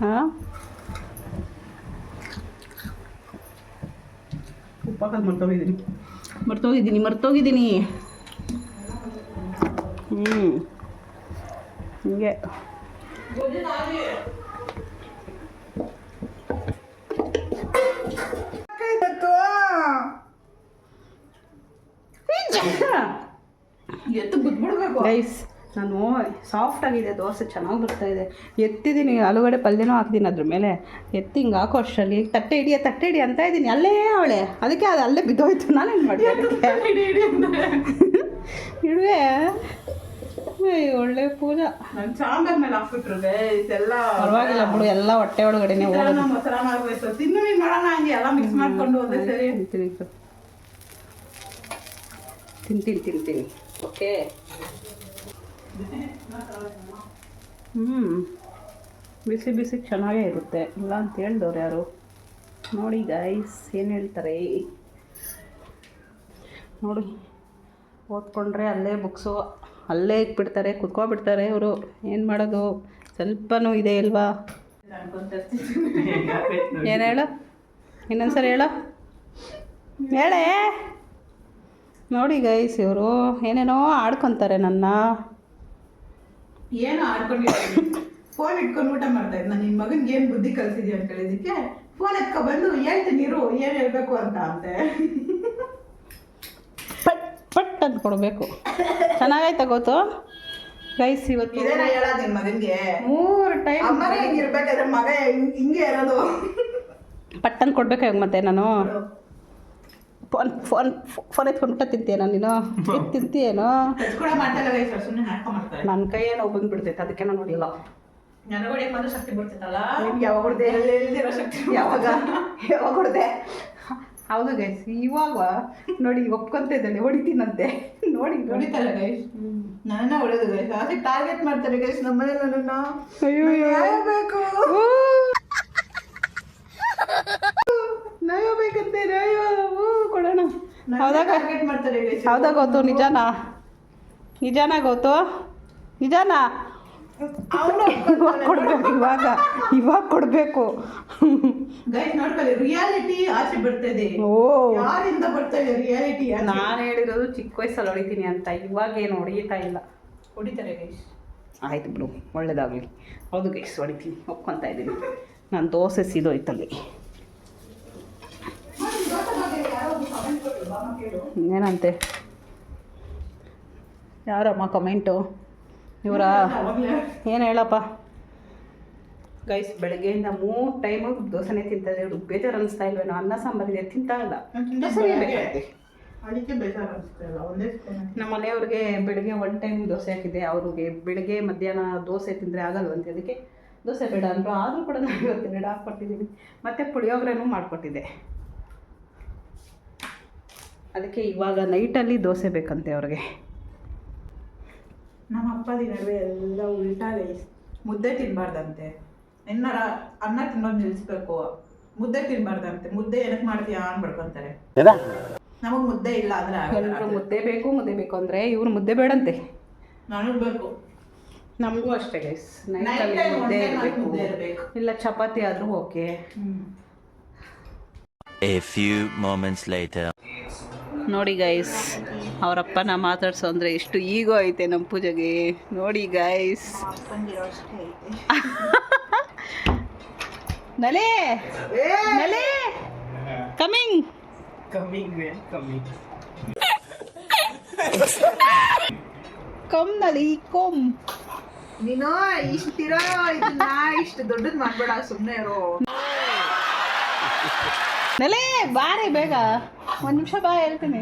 ಹಾಂ ಉಪ್ಪು ಹಾಕೋದು ಮರ್ತೋಗಿದ್ದೀನಿ. ಹಿಂಗೆ ಗೈಸ್ ನಾನು ಸಾಫ್ಟ್ ಆಗಿದೆ ದೋಸೆ, ಚೆನ್ನಾಗಿ ಬರ್ತಾಯಿದೆ. ಎತ್ತಿದ್ದೀನಿ, ಆಲೂಗಡ್ಡೆ ಪಲ್ಯನೂ ಹಾಕ್ತೀನಿ ಅದ್ರ ಮೇಲೆ. ಎತ್ತಿ ಹಿಂಗೆ ಹಾಕೋ ಅಷ್ಟರಲ್ಲಿ ತಟ್ಟೆ ಹಿಡಿ ಅಂತ ಇದ್ದೀನಿ. ಅಲ್ಲೇ ಅವಳೆ, ಅದಕ್ಕೆ ಅದು ಅಲ್ಲೇ ಬಿದ್ದೋಯ್ತು. ನಾನೇನು ಮಾಡಿ ಇಡುವೆ ಒಳ್ಳೆ ಪೂಜಾ. ಸಾಂಬಾರ್ ಮೇಲೆ ಹಾಕ್ಬಿಟ್ರು ಇದೆಲ್ಲ ಪರವಾಗಿಲ್ಲ ಬಿಡು, ಎಲ್ಲ ಹೊಟ್ಟೆ ಒಳಗಡೆನೆ ಹೋಗೋದು. ಮೊಸರ ಮಾಡ್ಬೇಕು, ತಿನ್ನು ಮಾಡೋಣ ಹಂಗೆ ಎಲ್ಲ ಮಿಕ್ಸ್ ಮಾಡ್ಕೊಂಡು ಹೋದ್ರೆ ಸರಿ. ತಿಂತೀನಿ ಓಕೆ. ಬಿಸಿ ಚೆನ್ನಾಗೇ ಇರುತ್ತೆ, ಇಲ್ಲ ಅಂತ ಹೇಳ್ದವ್ರು ಯಾರು. ನೋಡಿ ಗೈಸ್ ಏನು ಹೇಳ್ತಾರೆ ನೋಡಿ. ಓದ್ಕೊಂಡ್ರೆ ಅಲ್ಲೇ ಬುಕ್ಸು ಅಲ್ಲೇ ಇಟ್ಬಿಡ್ತಾರೆ, ಕುತ್ಕೊಬಿಡ್ತಾರೆ ಅವರು. ಏನು ಮಾಡೋದು, ಸ್ವಲ್ಪನೂ ಇದೆ ಇಲ್ವಾ? ಏನು ಹೇಳು, ಇನ್ನೊಂದ್ಸರಿ ಹೇಳು, ಹೇಳೇ. ನೋಡಿ ಗೈಸ್ ಇವರು ಏನೇನೋ ಆಡ್ಕೊತಾರೆ ನನ್ನ. ಏನೋ ಆಡ್ಕೊಂಡಿದ್ದೀನಿ, ಫೋನ್ ಇಟ್ಕೊಂಡು ಊಟ ಮಾಡ್ತಾ ಇದ್ದ. ನಿನ್ನ ಮಗನಿಗೆ ಏನು ಬುದ್ಧಿ ಕಲಿಸಿದ್ಯಾ ಅಂತ ಹೇಳಿದಕ್ಕೆ ಫೋನ್ ಎತ್ಕೊಬಂದು ಹೇಳ್ತೀನಿ ಇರು ಏನು ಹೇಳ್ಬೇಕು ಅಂತ ಅಂತೆ. ಪಟ್ ಅಂತ ಕೊಡಬೇಕು. ಚೆನ್ನಾಗಾಯ್ತಾ ಗೊತ್ತು ಗೈಸ್? ಇವತ್ತು ಇದೇನ ಹೇಳೋದು ನಿನ್ನ ಮಗನಿಗೆ? 3 ಟೈಮ್ ಅಮ್ಮನೇ ಹಿಂಗಿರ್ಬೇಕಾದ್ರೆ ಮಗ ಹಿಂಗೆ ಇರೋದು. ಪಟ್ಟಂತ ಕೊಡ್ಬೇಕು ಇವಾಗ. ಮತ್ತೆ ನಾನು ಫೋನ್ ಎತ್ಕೊಂಡ್ಬಿಟ್ಟ ತಿಂತೀಯೇನೋ ನೀನು? ತಿಂತೀಯೇನೋ? ನನ್ನ ಕೈ ಏನೋ ಬಂದ್ಬಿಡ್ತೈತೆ, ಅದಕ್ಕೆ ನಾನು ನೋಡಿಲ್ಲ. ನನಗೊಡಿಯಕ್ಕೆ ಮಾತ್ರ ಶಕ್ತಿ ಬಿಡ್ತೈತಲ್ಲ. ನಿಮ್ಗೆ ಯಾವಾಗ ಹೊಡೆದೆ? ಶಕ್ತಿ ಯಾವಾಗ ಹೊಡೆದೆ? ಹೌದು ಗೈಸ್, ಇವಾಗ ನೋಡಿ ಒಪ್ಕೊಂತ ಇದ್ದಾಳೆ, ಹೊಡಿತೀನಂತೆ. ನೋಡಿ ಹೊಡಿತಾರೆ ಗೈಸ್, ನನ್ನ ಹೊಡೆದು ಗೈಸ್. ಅದಕ್ಕೆ ಟಾರ್ಗೆಟ್ ಮಾಡ್ತಾರೆ ಗೈಸ್ ನಮ್ಮನೆ ನನ್ನ. ಬೇಕು ನಯೋ ಬೇಕಂತೆ, ನಯೋ ಕೊಡೋಣ. ಟಾರ್ಗೆಟ್ ಮಾಡ್ತಾರೆ ಗೈಸ್. ಹೌದಾ ಗೊತ್ತು? ನಿಜಾನ ಗೊತ್ತು? ನಿಜಾನ ಕೊಡ್ಬೇಕು ಇವಾಗ ಕೊಡ್ಬೇಕು ಗೈಸ್. ನೋಡ್ಕೊಳ್ಳಿ, ರಿಯಾಲಿಟಿ ಆಚೆ ಬರ್ತದೆ. ಯಾರಿಂದ ಬರ್ತದೆ ರಿಯಾಲಿಟಿ? ನಾನು ಹೇಳಿರೋದು ಚಿಕ್ಕ ವಯಸ್ಸಲ್ಲಿ ಹೊಡಿತೀನಿ ಅಂತ, ಇವಾಗೇನು ಹೊಡಿತಾ ಇಲ್ಲ. ಹೊಡಿತಾರೆ ಗೈಸ್. ಆಯ್ತು ಬಿಡು, ಒಳ್ಳೇದಾಗಲಿ. ಹೌದು ಗೈಸ್, ಹೊಡಿತೀನಿ, ಒಪ್ಕೊತಾ ಇದ್ದೀನಿ. ನಾನು ದೋಸೆ ಸೀದೋಯ್ತಲ್ಲಿ. ಏನಂತೆ ಯಾರಮ್ಮ ಕಮೆಂಟು? ಇವರಾ? ಏನು ಹೇಳಪ್ಪ ಗೈಸ್. ಬೆಳಗ್ಗೆಯಿಂದ 3 ಟೈಮು ದೋಸೆನೇ ತಿಂತಾರೆ. ಇವ್ರು ಬೇಜಾರು ಅನ್ನಿಸ್ತಾ ಇಲ್ವೇನೋ? ಅನ್ನ ಸಾಂಬಾರಿದೆ ತಿಂತಾ ಇಲ್ಲ. ಅದಕ್ಕೆ ಬೇಜಾರು ಅನಿಸ್ತಾಯಿಲ್ಲ. ಒಂದೇ ನಮ್ಮ ಮನೆಯವ್ರಿಗೆ ಬೆಳಗ್ಗೆ 1 ಟೈಮ್ ದೋಸೆ ಹಾಕಿದ್ದೆ. ಅವ್ರಿಗೆ ಬೆಳಗ್ಗೆ ಮಧ್ಯಾಹ್ನ ದೋಸೆ ತಿಂದರೆ ಆಗಲ್ವಂತೆ, ಅದಕ್ಕೆ ದೋಸೆ ಬೇಡ ಅಂದರು. ಆದರೂ ಕೂಡ ನಾನು ಇವತ್ತು 2 ಹಾಕ್ಕೊಟ್ಟಿದ್ದೀನಿ. ಮತ್ತು ಪುಳಿಯೋಗರೆನೂ ಮಾಡಿಕೊಟ್ಟಿದ್ದೆ. ಅದಕ್ಕೆ ಇವಾಗ ನೈಟಲ್ಲಿ ದೋಸೆ ಬೇಕಂತೆ ಅವ್ರಿಗೆ. ನಮ್ಮ ಅಪ್ಪದಿ ನಡುವೆ ಎಲ್ಲ ಉಲ್ಟಾ ಗೈಸ್. ಮುದ್ದೆ ತಿನ್ನಬಾರ್ದಂತೆ, ಎನ್ನಾರ ಅನ್ನ ತಿನ್ನೋದು ನಿಲ್ಲಿಸ್ಬೇಕು. ಮುದ್ದೆ ತಿನ್ನಬಾರ್ದಂತೆ. ಮುದ್ದೆ ಏನಕ್ಕೆ ಮಾಡ್ತೀಯಾ ಅನ್ಬಡ್ಕೊಂತಾರೆ. ನಮಗೆ ಮುದ್ದೆ ಇಲ್ಲ ಅಂದರೆ ಎಲ್ಲರೂ ಮುದ್ದೆ ಬೇಕು ಅಂದರೆ ಇವ್ರು ಮುದ್ದೆ ಬೇಡಂತೆ. ನನಗೆ ಬೇಕು. ನಮಗೂ ಅಷ್ಟೇ ಗೈಸ್, ನೈಟಲ್ಲಿ ಮುದ್ದೆ ಇರಬೇಕು, ಇಲ್ಲ ಚಪಾತಿ ಆದರೂ okay. A few moments later. ನೋಡಿ ಗೈಸ್, ಅವರಪ್ಪನ ಮಾತಾಡ್ಸೋ ಅಂದರೆ ಎಷ್ಟು ಈಗೋ ಐತೆ ನಮ್ಮ ಪೂಜೆಗೆ. ನೋಡಿ ಗೈಸ್, ನಲೆ ಕಮಿಂಗ್ ಕಮ್ ನಲಿ ಕಮ್. ನೀನು ಇಷ್ಟಿರೋ ಇದನ್ನ ಇಷ್ಟು ದೊಡ್ಡದು ಮಾಡ್ಬೇಡ, ಸುಮ್ಮನೆ ಇರೋ. ನಲೆ ಬಾರೆ ಬೇಗ, 1 ನಿಮಿಷ ಬಾ ಹೇಳ್ತೀನಿ.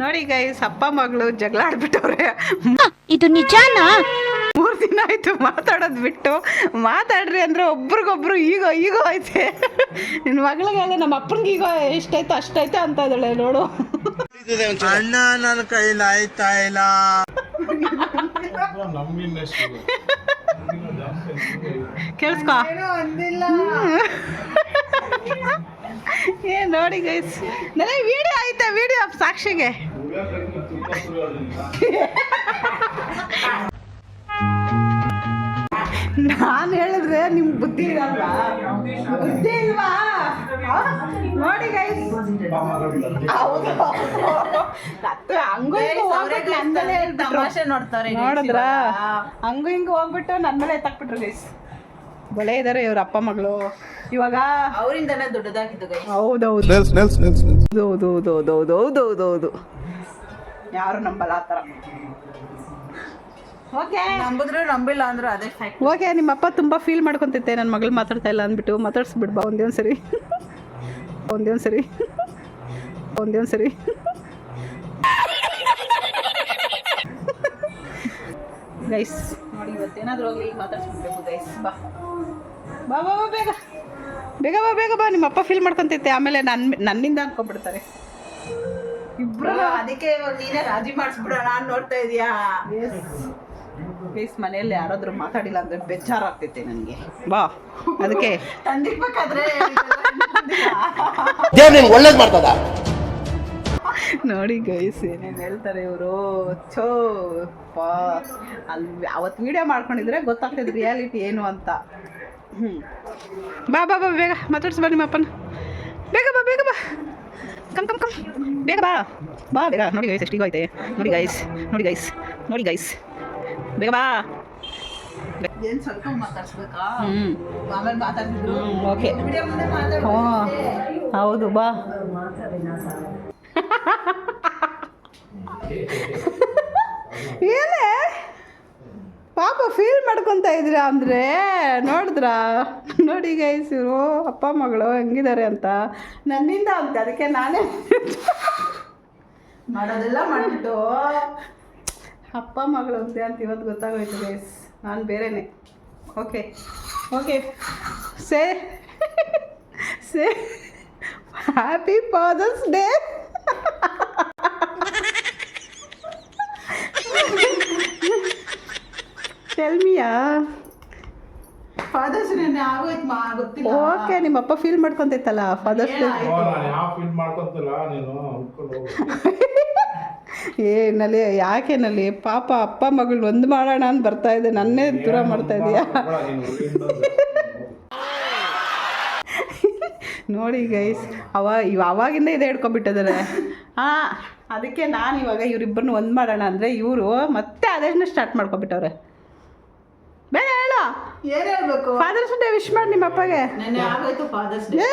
ನೋಡಿ ಗೈಸ್, ಅಪ್ಪ ಮಗಳು ಜಗಳ ಆಡ್ಬಿಟ್ಟವ್ರೆ. ಇದು ನಿಜಾನಾ? 3 ದಿನ ಆಯಿತು ಮಾತಾಡೋದು ಬಿಟ್ಟು. ಮಾತಾಡ್ರಿ ಅಂದರೆ ಒಬ್ರಿಗೊಬ್ರು ಈಗೋ ಐತೆ. ನಿನ್ನ ಮಗಳಿಗೆಲ್ಲ ನಮ್ಮ ಅಪ್ಪನಿಗೆ ಈಗ ಎಷ್ಟಾಯ್ತು ಅಷ್ಟಾಯ್ತು ಅಂತ ಇದ್ದಾಳೆ ನೋಡು. ಅಣ್ಣ ನನ್ನ ಕೈಲಿ ಆಯ್ತಾ ಇಲ್ಲ. ಕೇಳಿಸ್ಕೊ ಏ ನೋಡಿ ಗೈಸ್, ನನಗೆ ವಿಡಿಯೋ ಐತೆ, ವಿಡಿಯೋ ಸಾಕ್ಷಿಗೆ. ನಾನು ಹೇಳಿದ್ರೆ ನಿಮ್ಗೆ ಬುದ್ಧಿ ಇರಲ್ವಾ? ಬುದ್ಧಿ ಇಲ್ವಾ? ನೋಡಿ ಗೈಸ್, ಹೌದು ಹಂಗೂ ತಮಾಷೆ ನೋಡ್ತಾರೆ ನೋಡಿದ್ರ ಹಂಗೂ ಹಿಂಗೂ ಹೋಗ್ಬಿಟ್ಟು ನನ್ನ ಮೇಲೆ ಎತ್ತಾಕ್ಬಿಟ್ರು ಗೈಸ್. ಬಲೆ ಇದಾರೆ ಇವ್ರ ಅಪ್ಪ ಮಗಳು ಇವಾಗ. ಅವರಿಂದನೇ ದೊಡ್ಡದಾಗಿದ್ದು ಗೈ. ಹೌದೌದು ಹೌದೌದು ಯಾರು ನಂಬಲ್ಲ ಆ ಥರ. ಓಕೆ, ನಂಬಿದ್ರು ನಂಬಿಲ್ಲ ಅಂದ್ರು ಅದೇ ಫ್ಯಾಕ್ಟ್. ಓಕೆ, ನಿಮ್ಮಪ್ಪ ತುಂಬ ಫೀಲ್ ಮಾಡ್ಕೊತೈತೆ ನನ್ನ ಮಗಳು ಮಾತಾಡ್ತಾ ಇಲ್ಲ ಅಂದ್ಬಿಟ್ಟು. ಮಾತಾಡ್ಸ್ಬಿಡ್ಬಾ ಒಂದೇ ಒಂದು ಸರಿ. ಗೈಸ್ ನೋಡಿ, ಇವತ್ತೇನಾದ್ರೂ ಹೋಗಿ ಈಗ ಮಾತಾಡ್ಸ್ಬಿಡ್ಬೇಕು ಗೈಸ್. ಬಾ ಬೇಗ ಬಾ. ನಿಮ್ಮಪ್ಪ ಫೀಲ್ ಮಾಡ್ಕೊತೈತೆ, ಆಮೇಲೆ ನನ್ನಿಂದ ಅನ್ಕೊಂಡ್ಬಿಡ್ತಾರೆ ಇಬ್ರು. ಅದಕ್ಕೆ ಇವಾಗ ನೀನೇ ರಾಜಿ ಮಾಡಿಸ್ಬಿಡೋಣ ನಾನು ನೋಡ್ತಾ ಇದೀಯಾ. ಗೈಸ್ ಮನೆಯಲ್ಲಿ ಯಾರಾದ್ರೂ ಮಾತಾಡಿಲ್ಲ ಅಂದ್ರೆ ಬೇಜಾರಾಗ್ತೈತೆ ನನಗೆ. ಬಾ, ಅದಕ್ಕೆ ತಂದಿರ್ಬೇಕಾದ್ರೆ ಒಳ್ಳೇದ್ ಮಾಡ್ತದ. ನೋಡಿ ಗೈಸ್ ಏನೇನು ಹೇಳ್ತಾರೆ ಇವರು. ಅಲ್ಲಿ ಅವತ್ತು ವಿಡಿಯೋ ಮಾಡ್ಕೊಂಡಿದ್ರೆ ಗೊತ್ತಾಗ್ತದೆ ರಿಯಾಲಿಟಿ ಏನು ಅಂತ. ಬಾ ಬೇಗ ಮಾತಾಡ್ಸ್ಬಾ ನಿಮ್ಮಪ್ಪನ. ಬೇಗ ಬಾ ಕಮ್ ಬೇಗ ಬಾ ಬೇಗ. ನೋಡಿ ಗೈಸ್ ಎಷ್ಟು ಈಗ ಐತೆ. ನೋಡಿ ಗೈಸ್ ಬೇಗ ಬಾ. ಏನ್ ಸ್ವಲ್ಪ ಮಾತಾಡ್ಸ್ಬೇಕಾ? ಆಮೇಲೆ ಮಾತಾಡ್ತಿದ್ರು. ಓಕೆ, ವಿಡಿಯೋ ಮುಂದೆ ಮಾತಾಡ. ಹೌದು ಬಾ. ಏನೇ ಪಾಪ ಫೀಲ್ ಮಾಡ್ಕೊತ ಇದ್ದೀರಾ ಅಂದರೆ ನೋಡಿ ಗೈಸ್, ಇವರು ಅಪ್ಪ ಮಗಳು ಹೆಂಗಿದ್ದಾರೆ ಅಂತ ನನ್ನಿಂದ ಅಂತ. ಅದಕ್ಕೆ ನಾನೇ ಮಾಡೋದೆಲ್ಲ ಮಾಡ್ಬಿಟ್ಟು ಅಪ್ಪ ಮಗಳು ಅಂತೆ ಅಂತ ಇವತ್ತು ಗೊತ್ತಾಗೋಯ್ತು ಗೈಸ್. ನಾನು ಬೇರೆನೆ. Okay say happy Father's Day. Tell me yeah Father's Day ಆಗೋಯ್ತು ಗೊತ್ತಿಲ್ಲ. ಓಕೆ, ನಿಮ್ಮಪ್ಪ ಫೀಲ್ ಮಾಡ್ಕೊತೈತಲ್ಲ ಫಾದರ್ಸ್ ಡೇ. ಏನಲ್ಲಿ ಯಾಕೆನಲ್ಲಿ ಪಾಪ ಅಪ್ಪ ಮಗಳು ಒಂದು ಮಾಡೋಣ ಅಂತ ಬರ್ತಾ ಇದೆ, ನನ್ನೇ ದೂರ ಮಾಡ್ತಾ ಇದೀಯಾ. ನೋಡಿ ಗೈಸ್, ಅವಾಗಿಂದ ಇದೆ ಹಿಡ್ಕೊಬಿಟ್ಟಿದ್ದಾರೆ. ಅದಕ್ಕೆ ನಾನು ಇವಾಗ ಇವರಿಬ್ಬರನ್ನ ಒಂದು ಮಾಡೋಣ ಅಂದರೆ ಇವರು ಮತ್ತೆ ಅದೇನ ಸ್ಟಾರ್ಟ್ ಮಾಡ್ಕೊಬಿಟ್ಟವ್ರೆ. ಬೇಗ ಹೇಳು, ಏನ್ ಹೇಳ್ಬೇಕು? ಫಾದರ್ಸ್ ಡೇ ವಿಶ್ ಮಾಡಿ ನಿಮ್ಮ ಅಪ್ಪಗೆ. ನೆನ್ನೆ ಆಗೋಯ್ತು ಫಾದರ್ಸ್ ಡೇ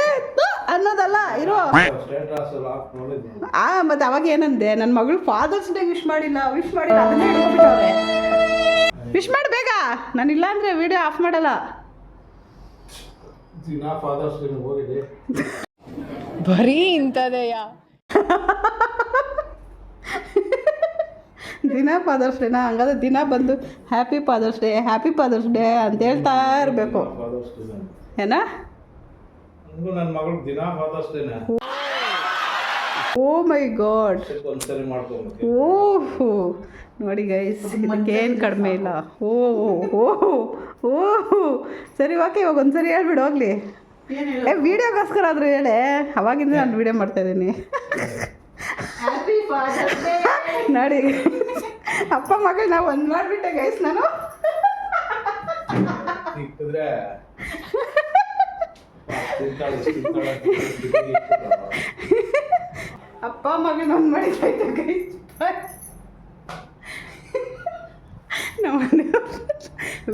ಅನ್ನೋದಲ್ಲ ಇರೋ. ಮತ್ತೆ ಅವಾಗ ಏನಂದೆ, ನನ್ನ ಮಗಳು ಫಾದರ್ಸ್ ಡೇ ವಿಶ್ ಮಾಡಿಲ್ಲ ಅದನ್ನೇ ಹಿಡ್ಕೊಬಿಟ್ಟವ್ರೆ. ವಿಶ್ ಮಾಡಿ ಬೇಗ, ನಾನು ಇಲ್ಲ ಅಂದರೆ ವಿಡಿಯೋ ಆಫ್ ಮಾಡಲ್ಲ. ಬರೀ ಇಂಥದೆಯಾ ದಿನ ಫಾದರ್ಸ್ ಡೇನಾ? ಹಂಗಾದ್ರೆ ದಿನ ಬಂದು ಹ್ಯಾಪಿ ಫಾದರ್ಸ್ ಡೇ ಅಂತ ಹೇಳ್ತಾ ಇರಬೇಕು. ಏನ ನನ್ನ ಮಗಳು ದಿನ ಫಾದರ್ಸ್ ಡೇನ. ಓ ಮೈ ಗಾಡ್. ಓಹೋ ನೋಡಿ ಗೈಸ್, ಇದಕ್ಕೇನು ಕಡಿಮೆ ಇಲ್ಲ. ಓಹೋ ಸರಿ, ಓಕೆ, ಇವಾಗ ಒಂದ್ಸರಿ ಹೇಳ್ಬಿಡು ಹೋಗ್ಲಿ. ವಿಡಿಯೋಗೋಸ್ಕರ ಆದರೂ ಹೇಳೆ. ಅವಾಗಿಂದ ನಾನು ವಿಡಿಯೋ ಮಾಡ್ತಾಯಿದ್ದೀನಿ. Happy Father's day. ನೋಡಿ ಅಪ್ಪ ಮಗಳು ನಾವು ಒಂದು ಮಾಡಿಬಿಟ್ಟೆ ಗೈಸ್. ನಾನು ಅಪ್ಪ ಮಗನ ಒಂದು ಮಾಡಿದ್ದಾಯ್ತು ಗೈಸ್.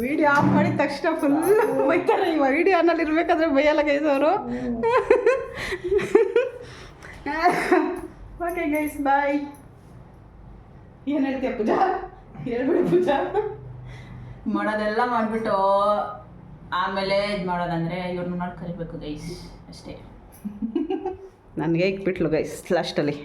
ವಿಡಿಯೋ ಆಫ್ ಮಾಡಿದ ತಕ್ಷಣ ಫುಲ್ ಬೈತಾರೆ. ಇವ ವಿಡಿಯೋ ಅನ್ನಲ್ಲಿ ಇರಬೇಕಾದ್ರೆ ಬೈಯಲ್ಲ ಗೈಸ್ ಅವರು. ಓಕೆ ಗೈಸ್, ಬಾಯ್. ಏನು ಹೇಳ್ತೀಯ ಪೂಜಾ? ಹೇಳ್ಬಿಡಿ ಪೂಜಾ. ಮಾಡೋದೆಲ್ಲ ಮಾಡಿಬಿಟ್ಟು ಆಮೇಲೆ ಇದು ಮಾಡೋದಂದರೆ ಇವ್ರನ್ನ ನೋಡಿ ಕರಿಬೇಕು ಗೈಸ್, ಅಷ್ಟೇ. ನನಗೆ ಇಕ್ಬಿಟ್ಲು ಗೈಸ್ ಲಾಸ್ಟಲ್ಲಿ.